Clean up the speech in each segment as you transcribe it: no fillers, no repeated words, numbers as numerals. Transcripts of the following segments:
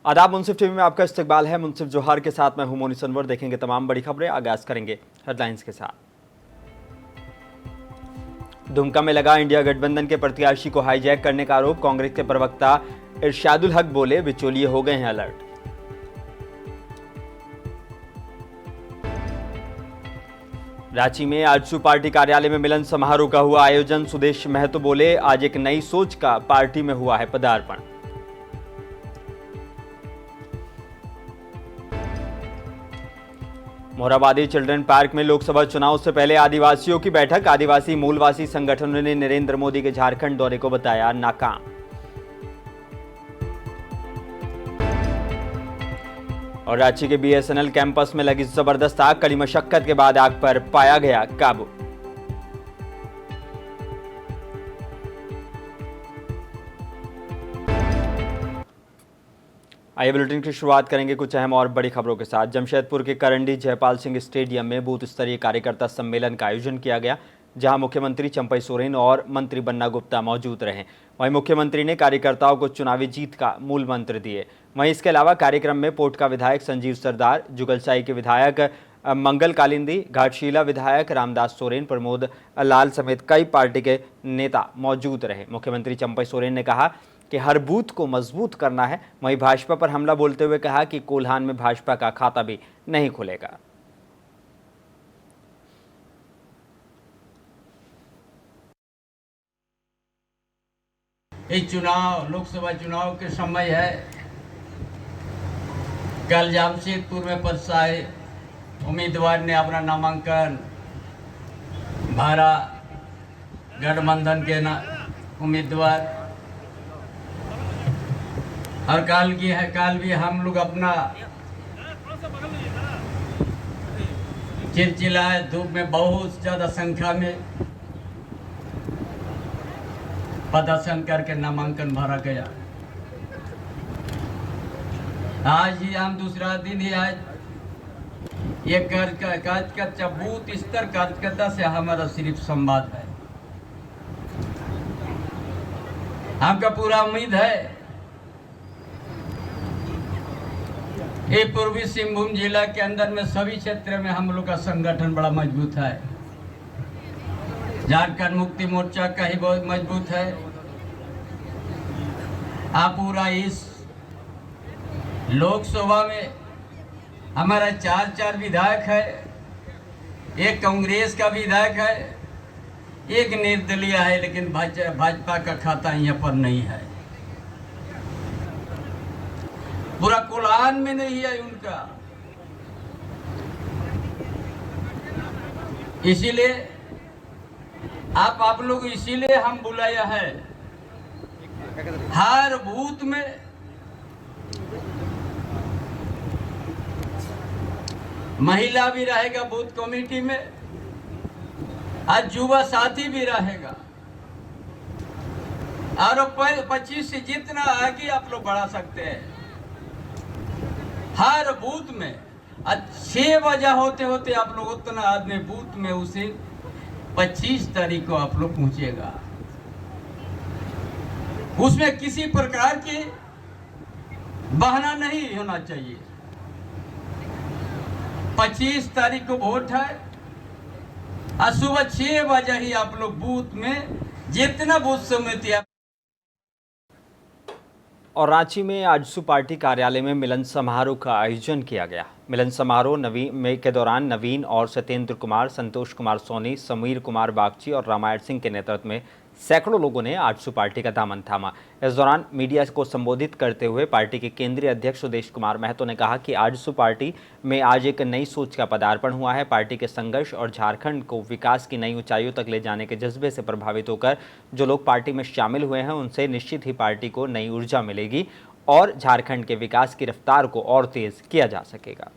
आदाब, मुंसिफ टीवी में आपका इस्तकबाल है। मुंसिफ जोहर के साथ मैं हूं मोनी सनवर। देखेंगे तमाम बड़ी खबरें। आगाज करेंगे हेडलाइंस के साथ। दुमका में लगा इंडिया गठबंधन के प्रत्याशी को हाईजैक करने का आरोप। कांग्रेस के प्रवक्ता इरशादुल हक बोले, बिचौलिए हो गए हैं अलर्ट। रांची में आजसू पार्टी कार्यालय में मिलन समारोह का हुआ आयोजन। सुदेश महतो बोले, आज एक नई सोच का पार्टी में हुआ है पदार्पण। मोराबादी चिल्ड्रन पार्क में लोकसभा चुनाव से पहले आदिवासियों की बैठक। आदिवासी मूलवासी संगठनों ने नरेंद्र मोदी के झारखंड दौरे को बताया नाकाम। और रांची के बीएसएनएल कैंपस में लगी जबरदस्त आग। कड़ी मशक्कत के बाद आग पर पाया गया काबू। आइए बुलेटिन की शुरुआत करेंगे कुछ अहम और बड़ी खबरों के साथ। जमशेदपुर के करंडी जयपाल सिंह स्टेडियम में बूथ स्तरीय कार्यकर्ता सम्मेलन का आयोजन किया गया, जहां मुख्यमंत्री चंपई सोरेन और मंत्री बन्ना गुप्ता मौजूद रहे। वहीं मुख्यमंत्री ने कार्यकर्ताओं को चुनावी जीत का मूल मंत्र दिए। वहीं इसके अलावा कार्यक्रम में पोटका विधायक संजीव सरदार, जुगलसाई के विधायक मंगल कालिंदी, घाटशिला विधायक रामदास सोरेन, प्रमोद लाल समेत कई पार्टी के नेता मौजूद रहे। मुख्यमंत्री चंपई सोरेन ने कहा कि हर बूथ को मजबूत करना है। वहीं भाजपा पर हमला बोलते हुए कहा कि कोल्हान में भाजपा का खाता भी नहीं खुलेगा। ये चुनाव लोकसभा चुनाव के समय है। कल जमशेदपुर में पदशाही उम्मीदवार ने अपना नामांकन भरा। गठबंधन के उम्मीदवार और काल भी हम लोग अपना चिलचिलाए धूप में बहुत ज्यादा संख्या में प्रदर्शन करके नामांकन भरा गया। आज ही हम दूसरा दिन ही आज ये कार्यकर्ता बूथ स्तर कार्यकर्ता से हमारा सिर्फ संवाद है। हमका पूरा उम्मीद है ये पूर्वी सिंहभूम जिला के अंदर में सभी क्षेत्र में हम लोग का संगठन बड़ा मजबूत है। झारखंड मुक्ति मोर्चा का ही बहुत मजबूत है। आप पूरा इस लोकसभा में हमारा चार विधायक है, एक कांग्रेस का विधायक है, एक निर्दलीय है, लेकिन भाजपा का खाता यहाँ पर नहीं है। पूरा कोल्हान में नहीं है उनका। इसीलिए आप लोग इसीलिए हम बुलाया है। हर बूथ में महिला भी रहेगा बूथ कमेटी में, आज युवा साथी भी रहेगा। और 25 से जितना आगे आप लोग बढ़ा सकते हैं। हर बूथ में 6 बजे होते होते आप लोग उतना आदमी बूथ में उसे 25 तारीख को आप लोग पहुंचेगा। उसमें किसी प्रकार की बहाना नहीं होना चाहिए। 25 तारीख को वोट है और सुबह 6 बजे ही आप लोग बूथ में जितना बूथ समिति। और रांची में आजसू पार्टी कार्यालय में मिलन समारोह का आयोजन किया गया। मिलन समारोह के दौरान नवीन और सत्येंद्र कुमार, संतोष कुमार सोनी, समीर कुमार बागची और रामायण सिंह के नेतृत्व में सैकड़ों लोगों ने आजसू पार्टी का दामन थामा। इस दौरान मीडिया को संबोधित करते हुए पार्टी के केंद्रीय अध्यक्ष सुदेश कुमार महतो ने कहा कि आजसू पार्टी में आज एक नई सोच का पदार्पण हुआ है। पार्टी के संघर्ष और झारखंड को विकास की नई ऊंचाइयों तक ले जाने के जज्बे से प्रभावित होकर जो लोग पार्टी में शामिल हुए हैं, उनसे निश्चित ही पार्टी को नई ऊर्जा मिलेगी और झारखंड के विकास की रफ्तार को और तेज किया जा सकेगा।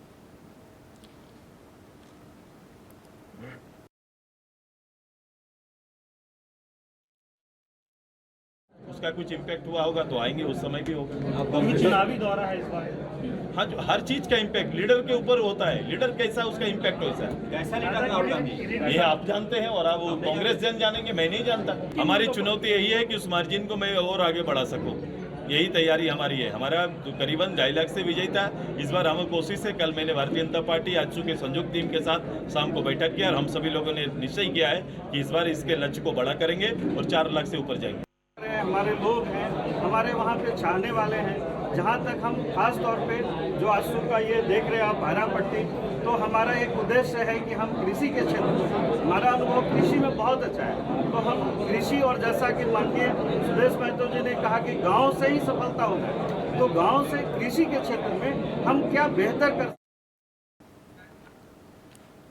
उसका कुछ इम्पैक्ट हुआ होगा तो आएंगे, उस समय भी होगा। चुनावी दौरा है इस बार। हाँ, जो हर चीज का इम्पैक्ट लीडर के ऊपर होता है। लीडर कैसा, उसका इम्पैक्ट वैसा है। कैसा लीडर राहुल गांधी, ये आप जानते हैं और आप वो कांग्रेस जन जानेंगे, मैं नहीं जानता। हमारी चुनौती यही है कि उस मार्जिन को मैं और आगे बढ़ा सकूं। यही तैयारी हमारी है। हमारा करीबन 2.5 लाख से विजयी था। इस बार हमें कोशिश है, कल मैंने भारतीय जनता पार्टी आजसू के संयुक्त टीम के साथ शाम को बैठक किया और हम सभी लोगों ने निश्चय किया है कि इस बार इसके लक्ष्य को बड़ा करेंगे और 4 लाख से ऊपर जाएंगे। हमारे लोग हैं, हमारे वहाँ पे चाहने वाले हैं। जहाँ तक हम खास तौर पे जो आजसू का ये देख रहे हैं आप भारा पट्टी, तो हमारा एक उद्देश्य है कि हम कृषि के क्षेत्र में, हमारा अनुभव कृषि में बहुत अच्छा है, तो हम कृषि और जैसा कि माननीय सुदेश महतो जी ने कहा कि गांव से ही सफलता होता है, तो गांव से कृषि के क्षेत्र में हम क्या बेहतर कर।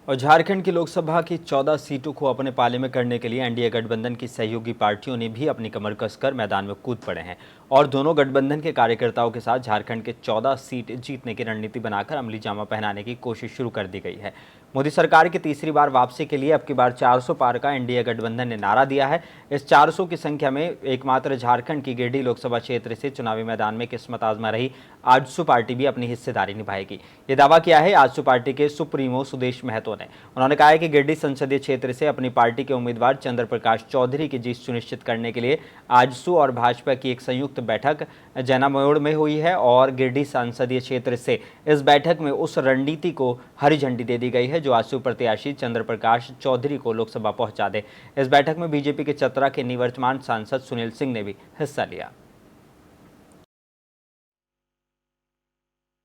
और झारखंड की लोकसभा की 14 सीटों को अपने पाले में करने के लिए एनडीए गठबंधन की सहयोगी पार्टियों ने भी अपनी कमर कसकर मैदान में कूद पड़े हैं और दोनों गठबंधन के कार्यकर्ताओं के साथ झारखंड के 14 सीट जीतने की रणनीति बनाकर अमली जामा पहनाने की कोशिश शुरू कर दी गई है। मोदी सरकार की तीसरी बार वापसी के लिए अब की बार 400 पार का एनडीए गठबंधन ने नारा दिया है। इस 400 की संख्या में एकमात्र झारखंड की गिरिडीह लोकसभा क्षेत्र से चुनावी मैदान में किस्मत आजमा रही आजसू पार्टी भी अपनी हिस्सेदारी निभाएगी। ये दावा किया है आजसू पार्टी के सुप्रीमो सुदेश महतो ने। उन्होंने कहा है कि गिरिडीह संसदीय क्षेत्र से अपनी पार्टी के उम्मीदवार चंद्र प्रकाश चौधरी की जीत सुनिश्चित करने के लिए आजसू और भाजपा की एक संयुक्त बैठक जैनामोड़ में हुई है और गिरिडीह संसदीय क्षेत्र से इस बैठक में उस रणनीति को हरी झंडी दे दी गई है जो आजसू प्रत्याशी चंद्र प्रकाश चौधरी को लोकसभा पहुंचा दे। इस बैठक में बीजेपी के चतरा के निवर्तमान सांसद सुनील सिंह ने भी हिस्सा लिया।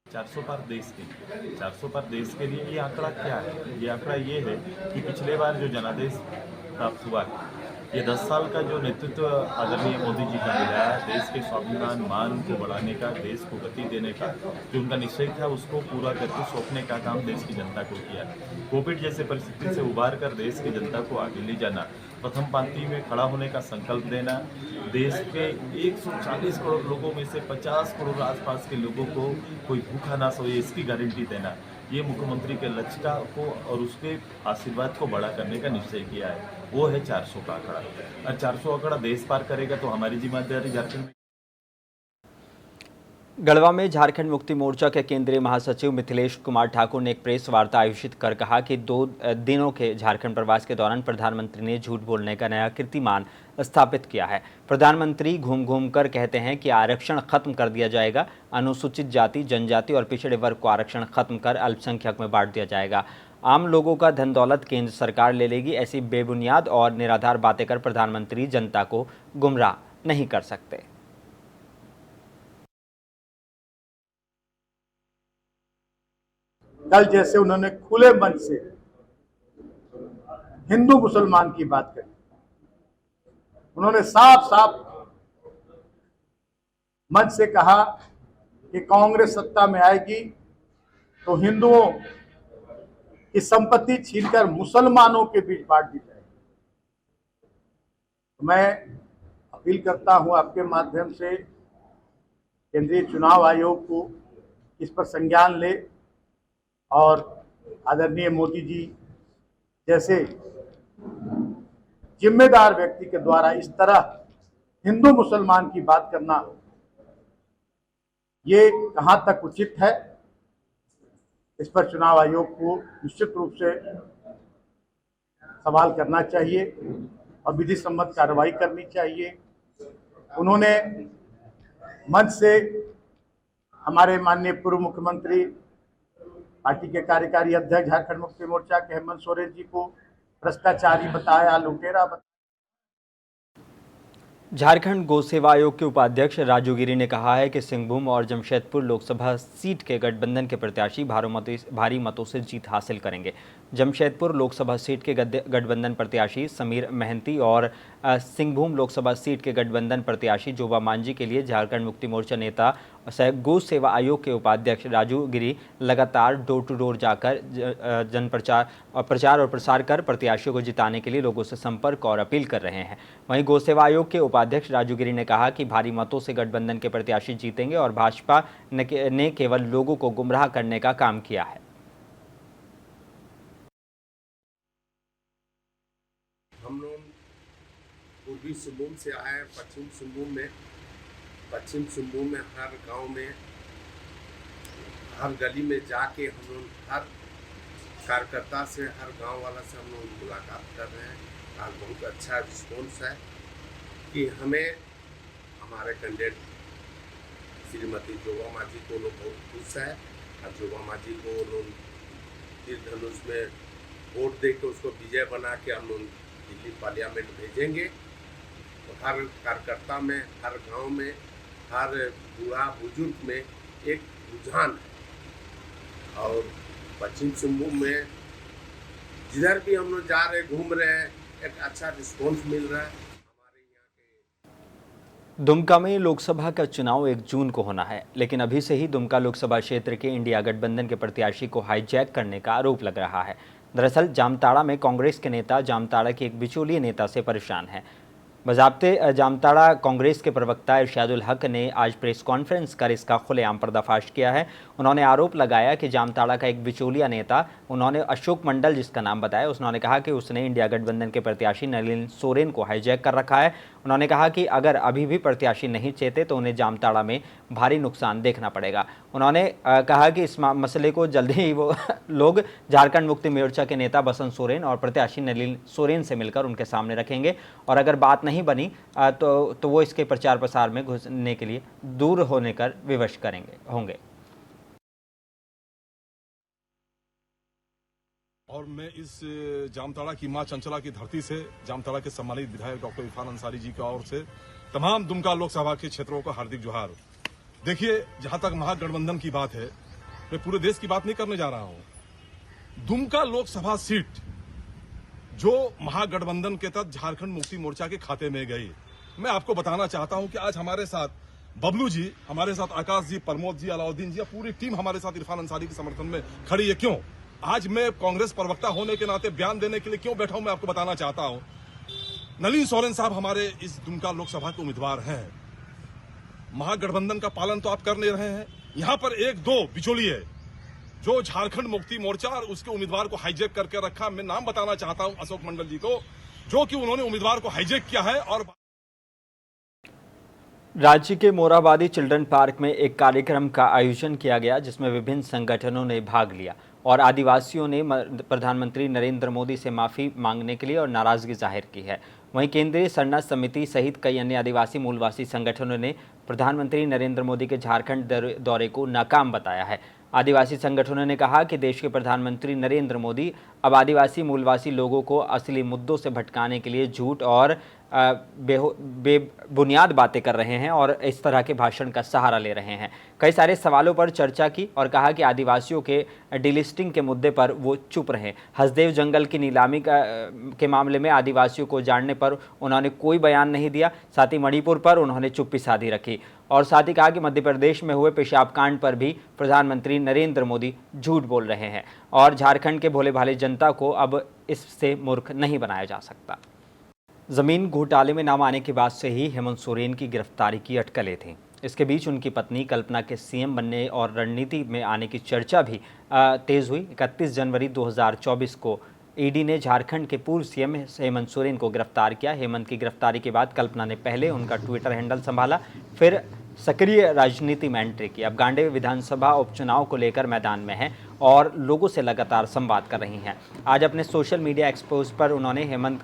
400 पार देश के लिए, 400 पार देश के लिए ये आंकड़ा क्या है? ये आंकड़ा ये है कि पिछले बार जो जनादेश प्राप्त हुआ, ये 10 साल का जो नेतृत्व आदरणीय मोदी जी का मिला है, देश के स्वाभिमान मान को बढ़ाने का, देश को गति देने का जो उनका निश्चय था उसको पूरा करके सौंपने का काम देश की जनता को किया। कोविड जैसे परिस्थिति से उबार कर देश की जनता को आगे ले जाना, प्रथम पंक्ति में खड़ा होने का संकल्प देना, देश के 140 करोड़ लोगों में से 50 करोड़ आसपास के लोगों को कोई भूखा ना सोए इसकी गारंटी देना, ये मुख्यमंत्री के लक्ष्य को और उसके आशीर्वाद को बड़ा करने का निश्चय किया है। वो है 400 का आंकड़ा। और 400 आंकड़ा देश पार करेगा तो हमारी जिम्मेदारी झारखंड में। गढ़वा में झारखंड मुक्ति मोर्चा के केंद्रीय महासचिव मिथिलेश कुमार ठाकुर ने एक प्रेस वार्ता आयोजित कर कहा कि 2 दिनों के झारखंड प्रवास के दौरान प्रधानमंत्री ने झूठ बोलने का नया कीर्तिमान स्थापित किया है। प्रधानमंत्री घूम घूम कर कहते हैं कि आरक्षण खत्म कर दिया जाएगा, अनुसूचित जाति, जनजाति और पिछड़े वर्ग को आरक्षण खत्म कर अल्पसंख्यक में बांट दिया जाएगा। आम लोगों का धन दौलत केंद्र सरकार ले लेगी। ऐसी बेबुनियाद और निराधार बातें कर प्रधानमंत्री जनता को गुमराह नहीं कर सकते। कल जैसे उन्होंने खुले मन से हिंदू मुसलमान की बात करी, उन्होंने साफ साफ मन से कहा कि कांग्रेस सत्ता में आएगी तो हिंदुओं की संपत्ति छीनकर मुसलमानों के बीच बांट दी जाएगी। मैं अपील करता हूं आपके माध्यम से केंद्रीय चुनाव आयोग को इस पर संज्ञान ले और आदरणीय मोदी जी जैसे जिम्मेदार व्यक्ति के द्वारा इस तरह हिंदू मुसलमान की बात करना ये कहां तक उचित है, इस पर चुनाव आयोग को निश्चित रूप से सवाल करना चाहिए और विधि सम्मत कार्रवाई करनी चाहिए। उन्होंने मंच से हमारे माननीय पूर्व मुख्यमंत्री, पार्टी के कार्यकारी अध्यक्ष झारखंड मुक्ति मोर्चा के हेमंत सोरेन जी को भ्रष्टाचारी बताया, लुटेरा बताया। झारखंड गौ सेवा आयोग के उपाध्यक्ष राजू गिरी ने कहा है कि सिंहभूम और जमशेदपुर लोकसभा सीट के गठबंधन के प्रत्याशी भारी मतों से जीत हासिल करेंगे। जमशेदपुर लोकसभा सीट के गठबंधन प्रत्याशी समीर महंती और सिंहभूम लोकसभा सीट के गठबंधन प्रत्याशी जोबा मांझी के लिए झारखंड मुक्ति मोर्चा नेता गौ सेवा आयोग के उपाध्यक्ष राजू गिरी लगातार डोर टू डोर जाकर प्रचार और प्रसार कर प्रत्याशियों को जिताने के लिए लोगों से संपर्क और अपील कर रहे हैं। वहीं गौ सेवा आयोग के उपाध्यक्ष राजू गिरी ने कहा कि भारी मतों से गठबंधन के प्रत्याशी जीतेंगे और भाजपा ने केवल लोगों को गुमराह करने का काम किया है। हम लोग पूर्वी सिंहभूम से आए, पश्चिम सिंहभूम में हर गांव में, हर गली में जाके हम लोग हर कार्यकर्ता से, हर गांव वाला से हम लोग मुलाकात कर रहे हैं। आज बहुत अच्छा रिस्पॉन्स है कि हमें हमारे कैंडिडेट श्रीमती जोगा मांझी को लोग बहुत खुश है और जोगा मांझी को लोग तीर धनुष में वोट दे के उसको विजय बना के हम लोग दिल्ली पार्लियामेंट भेजेंगे। तो हर कार्यकर्ता में, हर गांव में, हर बूढ़ा बुजुर्ग में एक रुझान है। और पश्चिम सिंहभूम में जिधर भी हम लोग जा रहे घूम रहे हैं, एक अच्छा रिस्पॉन्स मिल रहा है। हमारे यहाँ के दुमका में लोकसभा का चुनाव 1 जून को होना है, लेकिन अभी से ही दुमका लोकसभा क्षेत्र के इंडिया गठबंधन के प्रत्याशी को हाईजैक करने का आरोप लग रहा है। दरअसल जामताड़ा में कांग्रेस के नेता जामताड़ा के एक बिचौलिए नेता से परेशान हैं। बजाब्ते जामताड़ा कांग्रेस के प्रवक्ता इरशादुल हक ने आज प्रेस कॉन्फ्रेंस कर इसका खुलेआम पर्दाफाश किया है। उन्होंने आरोप लगाया कि जामताड़ा का एक बिचौलिया नेता, उन्होंने अशोक मंडल जिसका नाम बताया, उन्होंने कहा कि उसने इंडिया गठबंधन के प्रत्याशी नलिन सोरेन को हाईजैक कर रखा है। उन्होंने कहा कि अगर अभी भी प्रत्याशी नहीं चेते तो उन्हें जामताड़ा में भारी नुकसान देखना पड़ेगा। उन्होंने कहा कि इस मसले को जल्दी ही वो लोग झारखंड मुक्ति मोर्चा के नेता बसंत सोरेन और प्रत्याशी नलिन सोरेन से मिलकर उनके सामने रखेंगे और अगर बात नहीं बनी तो वो इसके प्रचार प्रसार में घुसने के लिए दूर होने कर विवश होंगे। और मैं इस जामताड़ा की मां चंचला की धरती से जामताड़ा के सम्मानित विधायक डॉक्टर इरफान अंसारी जी की ओर से तमाम दुमका लोकसभा के क्षेत्रों को हार्दिक जोहार। देखिए, जहां तक महागठबंधन की बात है, मैं पूरे देश की बात नहीं करने जा रहा हूं। दुमका लोकसभा सीट जो महागठबंधन के तहत झारखंड मुक्ति मोर्चा के खाते में गई, मैं आपको बताना चाहता हूं कि आज हमारे साथ बबलू जी, हमारे साथ आकाश जी, प्रमोद जी, अलाउद्दीन जी, पूरी टीम हमारे साथ इरफान अंसारी के समर्थन में खड़ी है। क्यों? आज मैं कांग्रेस प्रवक्ता होने के नाते बयान देने के लिए क्यों बैठा हूं, मैं आपको बताना चाहता हूं। नलिन सोरेन साहब हमारे इस दुमका लोकसभा के उम्मीदवार हैं। महागठबंधन का पालन तो आप कर नहीं रहे हैं। यहां पर 1-2 बिचौलिए जो झारखंड मुक्ति मोर्चा और उसके उम्मीदवार को हाईजैक करके रखा। मैं नाम बताना चाहता हूं अशोक मंडल जी को, जो कि उन्होंने उम्मीदवार को हाईजैक किया है। और राज्य के मोराबादी चिल्ड्रन पार्क में एक कार्यक्रम का आयोजन किया गया जिसमें विभिन्न संगठनों ने भाग लिया और आदिवासियों ने प्रधानमंत्री नरेंद्र मोदी से माफ़ी मांगने के लिए और नाराज़गी जाहिर की है। वहीं केंद्रीय सरना समिति सहित कई अन्य आदिवासी मूलवासी संगठनों ने प्रधानमंत्री नरेंद्र मोदी के झारखंड दौरे को नाकाम बताया है। आदिवासी संगठनों ने कहा कि देश के प्रधानमंत्री नरेंद्र मोदी अब आदिवासी मूलवासी लोगों को असली मुद्दों से भटकाने के लिए झूठ और बेबुनियाद बातें कर रहे हैं और इस तरह के भाषण का सहारा ले रहे हैं। कई सारे सवालों पर चर्चा की और कहा कि आदिवासियों के डीलिस्टिंग के मुद्दे पर वो चुप रहे। हसदेव जंगल की नीलामी के मामले में आदिवासियों को जानने पर उन्होंने कोई बयान नहीं दिया। साथ ही मणिपुर पर उन्होंने चुप्पी साधी रखी और साथ ही कहा कि मध्य प्रदेश में हुए पेशाब कांड पर भी प्रधानमंत्री नरेंद्र मोदी झूठ बोल रहे हैं और झारखंड के भोले भाले जनता को अब इससे मूर्ख नहीं बनाया जा सकता। जमीन घोटाले में नाम आने के बाद से ही हेमंत सोरेन की गिरफ्तारी की अटकलें थीं। इसके बीच उनकी पत्नी कल्पना के सीएम बनने और रणनीति में आने की चर्चा भी तेज हुई। 31 जनवरी 2024 को ईडी ने झारखंड के पूर्व सीएम हेमंत सोरेन को गिरफ्तार किया। हेमंत की गिरफ्तारी के बाद कल्पना ने पहले उनका ट्विटर हैंडल संभाला, फिर सक्रिय राजनीति में एंट्री की। अब गांडे विधानसभा उपचुनाव को लेकर मैदान में हैं और लोगों से लगातार संवाद कर रही हैं। आज अपने सोशल मीडिया एक्सपोज पर उन्होंने हेमंत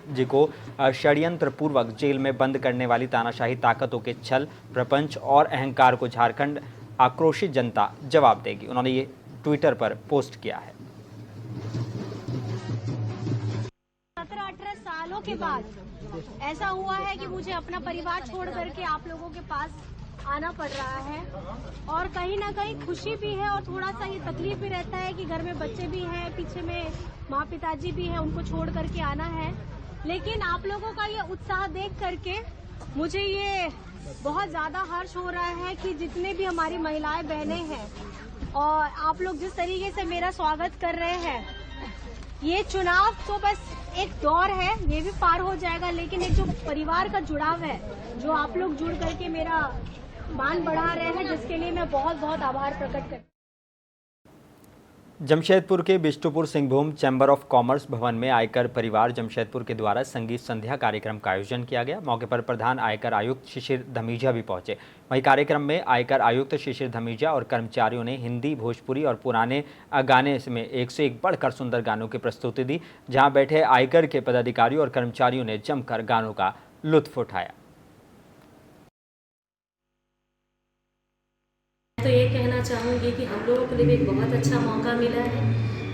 जी को षड्यंत्र पूर्वक जेल में बंद करने वाली तानाशाही ताकतों के छल, प्रपंच और अहंकार को झारखंड आक्रोशित जनता जवाब देगी। उन्होंने ये ट्विटर पर पोस्ट किया है। 17-18 सालों के बाद ऐसा हुआ है कि मुझे अपना परिवार छोड़ करके आप लोगों के पास आना पड़ रहा है और कहीं ना कहीं खुशी भी है और थोड़ा सा ये तकलीफ भी रहता है कि घर में बच्चे भी हैं, पीछे में माँ पिताजी भी हैं, उनको छोड़ करके आना है। लेकिन आप लोगों का ये उत्साह देख करके मुझे ये बहुत ज्यादा हर्ष हो रहा है कि जितने भी हमारी महिलाएं बहनें हैं और आप लोग जिस तरीके से मेरा स्वागत कर रहे हैं। ये चुनाव तो बस एक दौर है, ये भी पार हो जाएगा, लेकिन एक जो परिवार का जुड़ाव है, जो आप लोग जुड़ करके मेरा मान बढ़ा रहे हैं, जिसके लिए मैं बहुत बहुत आभार प्रकट करती हूं। जमशेदपुर के Bistupur Singhbhum chamber of commerce भवन में आयकर परिवार जमशेदपुर के द्वारा संगीत संध्या कार्यक्रम का आयोजन किया गया। मौके पर प्रधान आयकर आयुक्त शिशिर धमीजा भी पहुंचे। वहीं कार्यक्रम में आयकर आयुक्त शिशिर धमीजा और कर्मचारियों ने हिंदी, भोजपुरी और पुराने गाने में 1 से 1 बढ़कर सुंदर गानों की प्रस्तुति दी। जहां बैठे आयकर के पदाधिकारियों और कर्मचारियों ने जमकर गानों का लुत्फ उठाया। तो ये कहना चाहूँगी कि हम लोगों के लिए भी एक बहुत अच्छा मौका मिला है।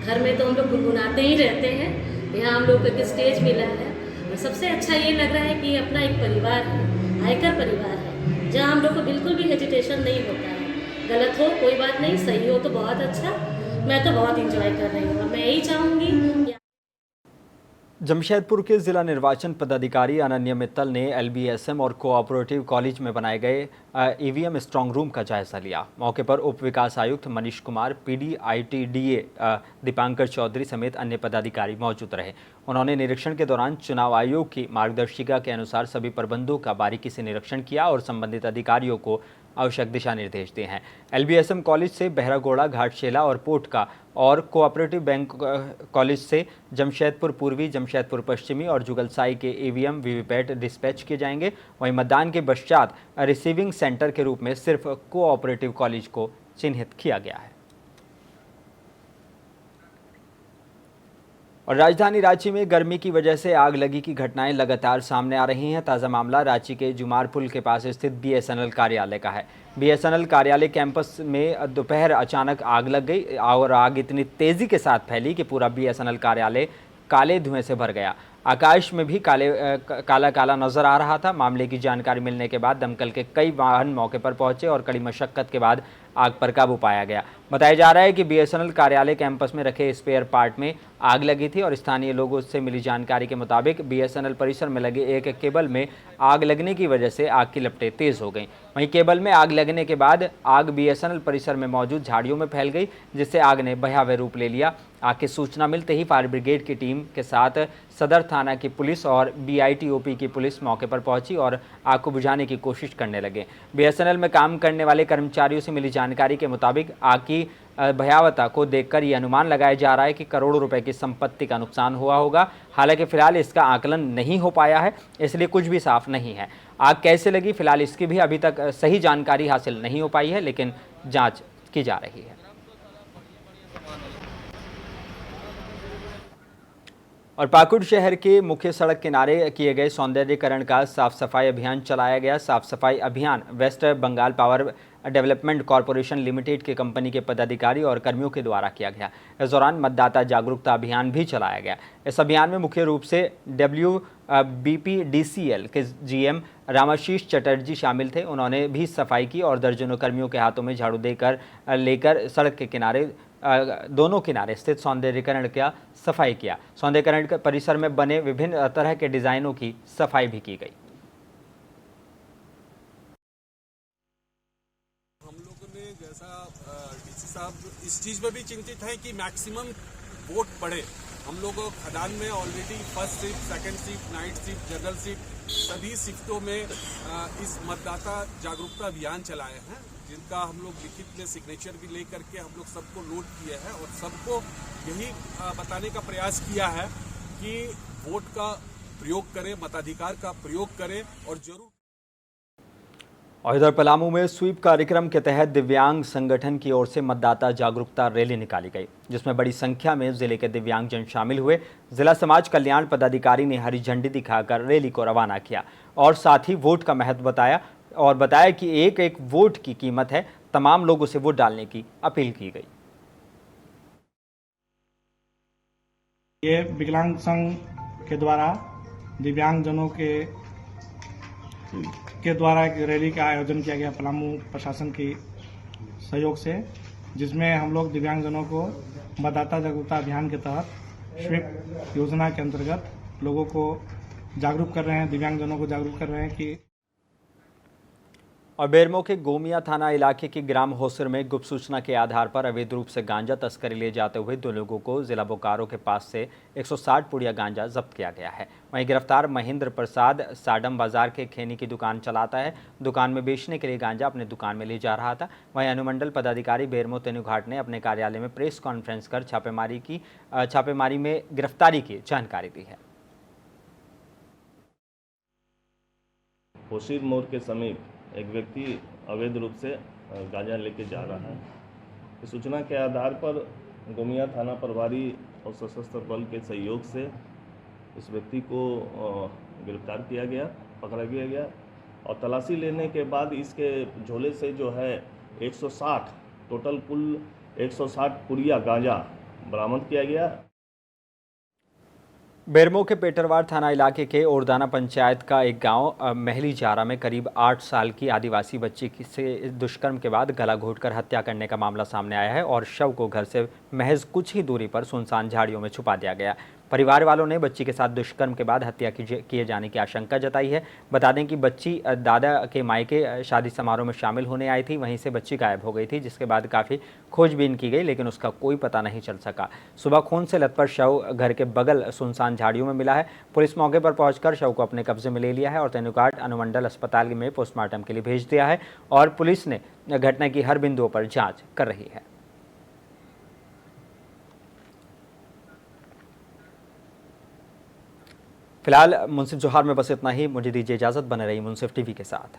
घर में तो हम लोग गुनगुनाते ही रहते हैं, यहाँ हम लोग को एक स्टेज मिला है और सबसे अच्छा ये लग रहा है कि ये अपना एक परिवार है, आयकर परिवार है, जहाँ हम लोग को बिल्कुल भी हेजिटेशन नहीं होता है। गलत हो कोई बात नहीं, सही हो तो बहुत अच्छा। मैं तो बहुत इंजॉय कर रही हूँ और मैं यही चाहूँगी कि जमशेदपुर के जिला निर्वाचन पदाधिकारी अनन्या मित्तल ने एलबीएसएम और कोऑपरेटिव कॉलेज में बनाए गए ईवीएम स्ट्रांग रूम का जायजा लिया। मौके पर उप विकास आयुक्त मनीष कुमार, पीडी आईटीडीए दीपांकर चौधरी समेत अन्य पदाधिकारी मौजूद रहे। उन्होंने निरीक्षण के दौरान चुनाव आयोग की मार्गदर्शिका के अनुसार सभी प्रबंधों का बारीकी से निरीक्षण किया और संबंधित अधिकारियों को आवश्यक दिशा निर्देश दिए हैं। एलबीएसएम कॉलेज से बहरागोड़ा, घाटशिला और पोटका और कोऑपरेटिव बैंक कॉलेज से जमशेदपुर पूर्वी, जमशेदपुर पश्चिमी और जुगलसाई के ईवीएम वीवीपैट डिस्पैच किए जाएंगे। वहीं मतदान के पश्चात रिसीविंग सेंटर के रूप में सिर्फ कोऑपरेटिव कॉलेज को चिन्हित किया गया है। और राजधानी रांची में गर्मी की वजह से आग लगी की घटनाएं लगातार सामने आ रही हैं। ताज़ा मामला रांची के जुमार पुल के पास स्थित बीएसएनएल कार्यालय का है। बीएसएनएल कार्यालय कैंपस में दोपहर अचानक आग लग गई और आग इतनी तेज़ी के साथ फैली कि पूरा बीएसएनएल कार्यालय काले धुएं से भर गया। आकाश में भी काला काला नजर आ रहा था। मामले की जानकारी मिलने के बाद दमकल के कई वाहन मौके पर पहुंचे और कड़ी मशक्कत के बाद आग पर काबू पाया गया। बताया जा रहा है कि बीएसएनएल कार्यालय कैंपस में रखे स्पेयर पार्ट में आग लगी थी और स्थानीय लोगों से मिली जानकारी के मुताबिक बीएसएनएल परिसर में लगे एक केबल में आग लगने की वजह से आग की लपटें तेज हो गईं। वहीं केबल में आग लगने के बाद आग बीएसएनएल परिसर में मौजूद झाड़ियों में फैल गई, जिससे आग ने भयावह रूप ले लिया। आग की सूचना मिलते ही फायर ब्रिगेड की टीम के साथ सदर थाना की पुलिस और बीआईटीओपी की पुलिस मौके पर पहुंची और आग को बुझाने की कोशिश करने लगे। बीएसएनएल में काम करने वाले कर्मचारियों से मिली जानकारी के मुताबिक आग की भयावहता को देखकर ये अनुमान लगाया जा रहा है कि करोड़ों रुपए की संपत्ति का नुकसान हुआ होगा। हालांकि फिलहाल इसका आकलन नहीं हो पाया है, इसलिए कुछ भी साफ नहीं है। आग कैसे लगी फिलहाल इसकी भी अभी तक सही जानकारी हासिल नहीं हो पाई है, लेकिन जांच की जा रही है। और पाकुड़ शहर के मुख्य सड़क किनारे किए गए सौंदर्यीकरण का साफ सफाई अभियान चलाया गया। साफ सफाई अभियान West Bengal power development corporation limited के कंपनी के पदाधिकारी और कर्मियों के द्वारा किया गया। इस दौरान मतदाता जागरूकता अभियान भी चलाया गया। इस अभियान में मुख्य रूप से WBPDCL के GM रामाशीष चटर्जी शामिल थे। उन्होंने भी सफाई की और दर्जनों कर्मियों के हाथों में झाड़ू लेकर सड़क के किनारे दोनों किनारे स्थित सौंदर्यीकरण का सफाई किया। सौंदर्यीकरण के परिसर में बने विभिन्न तरह के डिजाइनों की सफाई भी की गई। हम लोगों ने जैसा डीसी साहब इस चीज में भी चिंतित है कि मैक्सिमम वोट पड़े। हम लोग खदान में already first shift, second shift, night shift, general shift सभी शिफ्टों में इस मतदाता जागरूकता अभियान चलाए हैं, जिनका हम लोग लिखित में सिग्नेचर भी लेकर के हम लोग सबको नोट किए हैं और सबको यही बताने का प्रयास किया है कि वोट का प्रयोग करें, मताधिकार का प्रयोग करें और जरूर। और इधर पलामू में स्वीप कार्यक्रम के तहत दिव्यांग संगठन की ओर से मतदाता जागरूकता रैली निकाली गई, जिसमें बड़ी संख्या में जिले के दिव्यांगजन शामिल हुए। जिला समाज कल्याण पदाधिकारी ने हरी झंडी दिखाकर रैली को रवाना किया और साथ ही वोट का महत्व बताया कि एक एक वोट की कीमत है। तमाम लोगों से वोट डालने की अपील की गई। ये विकलांग संघ के द्वारा दिव्यांगजनों के द्वारा एक रैली का आयोजन किया गया पलामू प्रशासन की सहयोग से, जिसमें हम लोग दिव्यांगजनों को मतदाता जागरूकता अभियान के तहत स्वीप योजना के अंतर्गत लोगों को जागरूक कर रहे हैं, दिव्यांगजनों को जागरूक कर रहे हैं कि। और बेरमो के गोमिया थाना इलाके के ग्राम होसर में गुप्त सूचना के आधार पर अवैध रूप से गांजा तस्करी ले जाते हुए 2 लोगों को जिला बोकारो के पास से 160 पुड़िया गांजा जब्त किया गया है। वहीं गिरफ्तार महेंद्र प्रसाद साडम बाजार के खेनी की दुकान चलाता है। दुकान में बेचने के लिए गांजा अपने दुकान में ले जा रहा था। वहीं अनुमंडल पदाधिकारी बेरमो तेनुघाट ने अपने कार्यालय में प्रेस कॉन्फ्रेंस कर छापेमारी में गिरफ्तारी की जानकारी दी है। होशिर मोड़ के समीप एक व्यक्ति अवैध रूप से गांजा लेके जा रहा है। इस सूचना के आधार पर गोमिया थाना प्रभारी और सशस्त्र बल के सहयोग से इस व्यक्ति को गिरफ्तार किया गया, पकड़ा गया और तलाशी लेने के बाद इसके झोले से जो है 160 टोटल कुल 160 पुड़िया गांजा बरामद किया गया। बेरमो के पेटरवार थाना इलाके के ओरदाना पंचायत का एक गांव महली जारा में करीब 8 साल की आदिवासी बच्ची से दुष्कर्म के बाद गला घोंटकर हत्या करने का मामला सामने आया है और शव को घर से महज कुछ ही दूरी पर सुनसान झाड़ियों में छुपा दिया गया। परिवार वालों ने बच्ची के साथ दुष्कर्म के बाद हत्या किए जाने की आशंका जताई है। बता दें कि बच्ची दादा के मायके शादी समारोह में शामिल होने आई थी, वहीं से बच्ची गायब हो गई थी, जिसके बाद काफ़ी खोजबीन की गई लेकिन उसका कोई पता नहीं चल सका। सुबह खून से लथपथ शव घर के बगल सुनसान झाड़ियों में मिला है। पुलिस मौके पर पहुंचकर शव को अपने कब्जे में ले लिया है और तेनुघाट अनुमंडल अस्पताल में पोस्टमार्टम के लिए भेज दिया है और पुलिस ने घटना की हर बिंदुओं पर जाँच कर रही है। फिलहाल मुंसिफ जोहार में बस इतना ही। मुझे दीजिए इजाज़त, बने रही मुंसिफ टीवी के साथ।